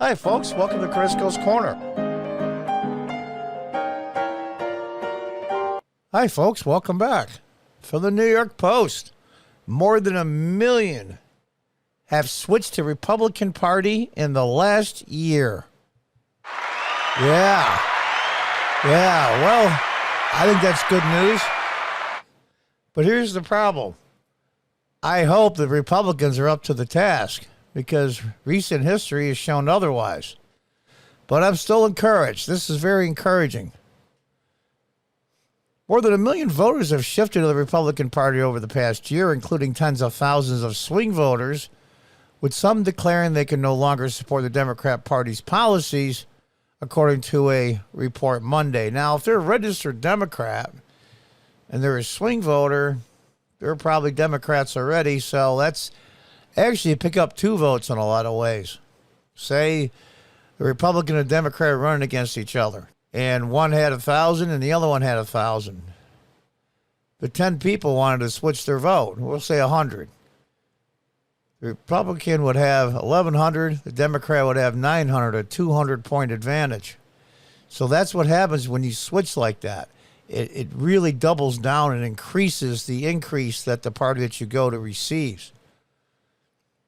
Hi, folks. Welcome to Crisco's Corner. Hi, folks. Welcome back. From the New York Post, more than 1 million have switched to Republican Party in the last year. Yeah. Well, I think that's good news. But here's the problem. I hope the Republicans are up to the task, because recent history has shown otherwise. But I'm still encouraged. This is very encouraging. More than 1 million voters have shifted to the Republican Party over the past year, including tens of thousands of swing voters, with some declaring they can no longer support the Democrat Party's policies, according to a report Monday. Now, if they're a registered Democrat and they're a swing voter, they're probably Democrats already, so that's actually pick up 2 votes in a lot of ways. Say the Republican and Democrat running against each other, and one had 1,000 and the other one had 1,000. But 10 people wanted to switch their vote. We'll say 100. The Republican would have 1,100. The Democrat would have 900, a 200-point advantage. So that's what happens when you switch like that. It really doubles down and increases the increase that the party that you go to receives.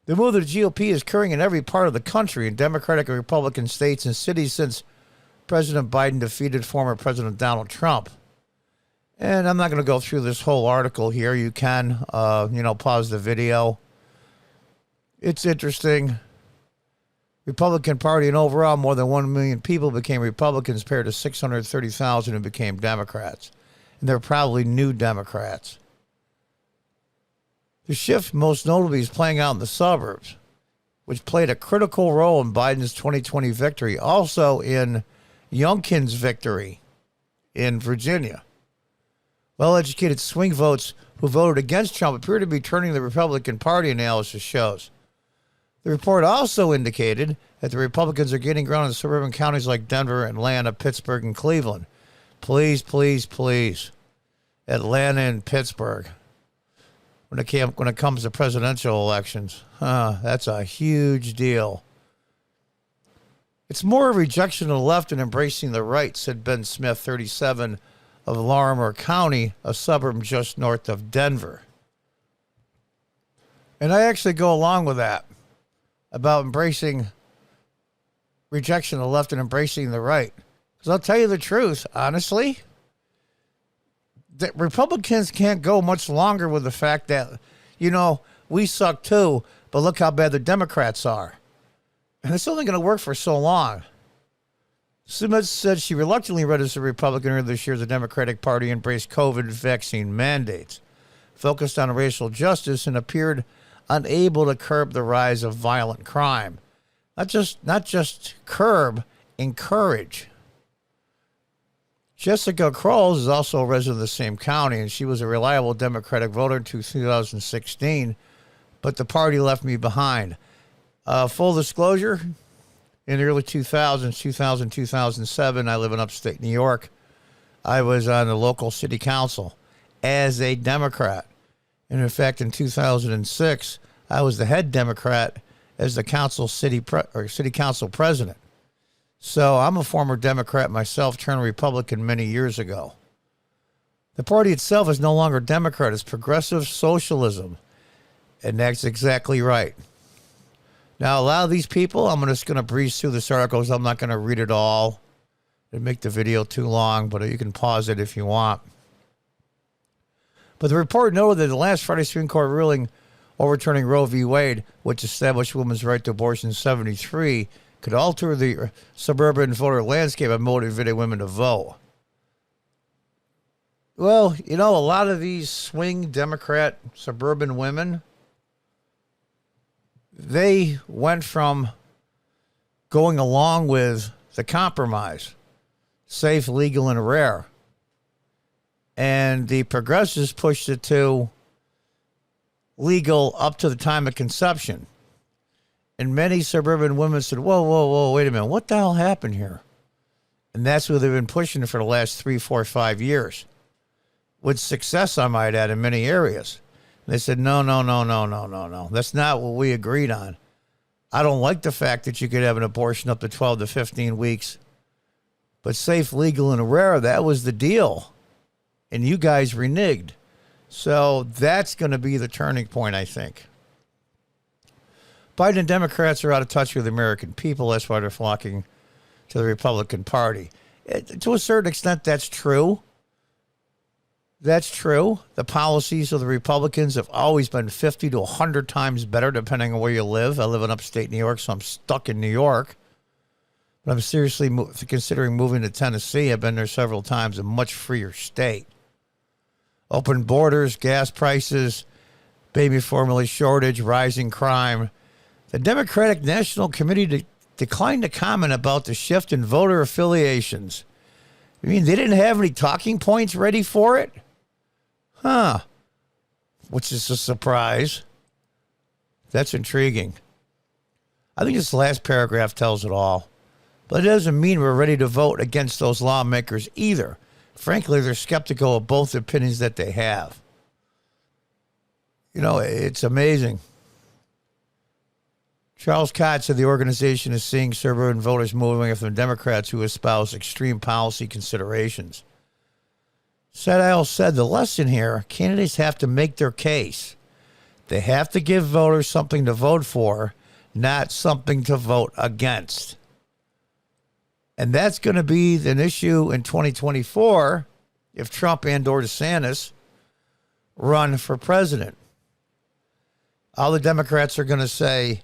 The move of the GOP is occurring in every part of the country, in Democratic and Republican states and cities, since President Biden defeated former President Donald Trump. And I'm not going to go through this whole article here. You can, pause the video. It's interesting. Republican Party, and overall, more than 1 million people became Republicans compared to 630,000 who became Democrats. And they're probably new Democrats. The shift most notably is playing out in the suburbs, which played a critical role in Biden's 2020 victory, also in Youngkin's victory in Virginia. Well-educated swing votes who voted against Trump appear to be turning the Republican Party, analysis shows. The report also indicated that the Republicans are gaining ground in suburban counties like Denver, Atlanta, Pittsburgh, and Cleveland. Please, please, please. Atlanta and Pittsburgh. When it comes to presidential elections, that's a huge deal. It's more a rejection of the left and embracing the right, said Ben Smith, 37, of Larimer County, a suburb just north of Denver. And I actually go along with that, about embracing rejection of the left and embracing the right. Because I'll tell you the truth, honestly, that Republicans can't go much longer with the fact that, we suck too, but look how bad the Democrats are. And it's only going to work for so long. Smith said she reluctantly registered Republican earlier this year as the Democratic Party embraced COVID vaccine mandates, focused on racial justice, and appeared unable to curb the rise of violent crime. Not just curb, encourage. Jessica Crowles is also a resident of the same county, and she was a reliable Democratic voter in 2016, but the party left me behind. Full disclosure, in the early 2000s, 2007, I live in upstate New York. I was on the local city council as a Democrat. And in fact, in 2006, I was the head Democrat as the city council president. So I'm a former Democrat myself, turned Republican many years ago. The party itself is no longer Democrat. It's progressive socialism. And that's exactly right. Now, a lot of these people, I'm just going to breeze through this article because I'm not going to read it all. It'd make the video too long, but you can pause it if you want. But the report noted that the last Friday Supreme Court ruling overturning Roe v. Wade, which established women's right to abortion in 1973, could alter the suburban voter landscape and motivate women to vote. Well, a lot of these swing Democrat suburban women, they went from going along with the compromise, safe, legal, and rare. And the progressives pushed it to legal up to the time of conception. And many suburban women said, whoa, wait a minute. What the hell happened here? And that's what they've been pushing for the last 3, 4, 5 years. With success, I might add, in many areas. And they said, no. That's not what we agreed on. I don't like the fact that you could have an abortion up to 12 to 15 weeks. But safe, legal, and rare, that was the deal. And you guys reneged. So that's going to be the turning point, I think. Biden and Democrats are out of touch with the American people. That's why they're flocking to the Republican Party. To a certain extent, that's true. That's true. The policies of the Republicans have always been 50 to 100 times better, depending on where you live. I live in upstate New York, so I'm stuck in New York. But I'm seriously considering moving to Tennessee. I've been there several times, a much freer state. Open borders, gas prices, baby formula shortage, rising crime. The Democratic National Committee declined to comment about the shift in voter affiliations. I mean, they didn't have any talking points ready for it? Huh. Which is a surprise. That's intriguing. I think this last paragraph tells it all. But it doesn't mean we're ready to vote against those lawmakers either. Frankly, they're skeptical of both opinions that they have. You know, it's amazing. Charles Cott said the organization is seeing suburban voters moving away from Democrats who espouse extreme policy considerations. Sedale said the lesson here, candidates have to make their case. They have to give voters something to vote for, not something to vote against. And that's going to be an issue in 2024 if Trump and or DeSantis run for president. All the Democrats are going to say,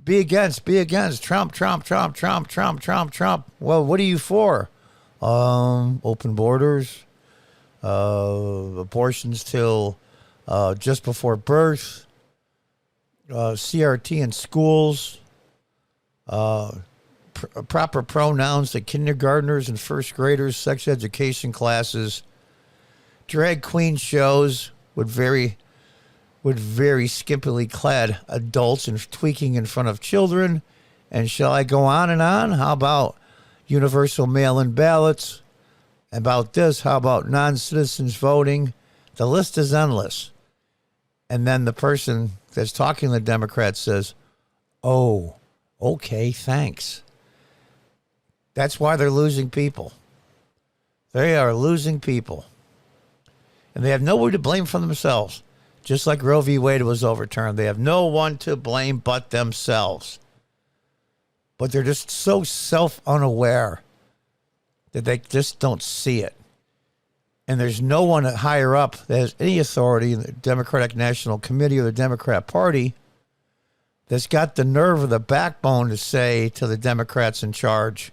be against Trump. Well, what are you for? Open borders, abortions till just before birth, CRT in schools, proper pronouns to kindergartners and first graders, sex education classes, drag queen shows with very skimpily clad adults and tweaking in front of children. And shall I go on and on? How about universal mail-in ballots? About this, how about non-citizens voting? The list is endless. And then the person that's talking to the Democrats says, oh, okay, thanks. That's why they're losing people. They are losing people. And they have nobody to blame for themselves. Just like Roe v. Wade was overturned. They have no one to blame but themselves. But they're just so self-unaware that they just don't see it. And there's no one higher up that has any authority in the Democratic National Committee or the Democrat Party that's got the nerve or the backbone to say to the Democrats in charge,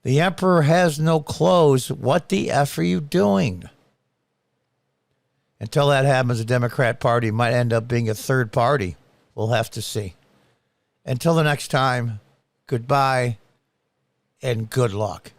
the emperor has no clothes. What the F are you doing? Until that happens, the Democrat Party might end up being a third party. We'll have to see. Until the next time, goodbye and good luck.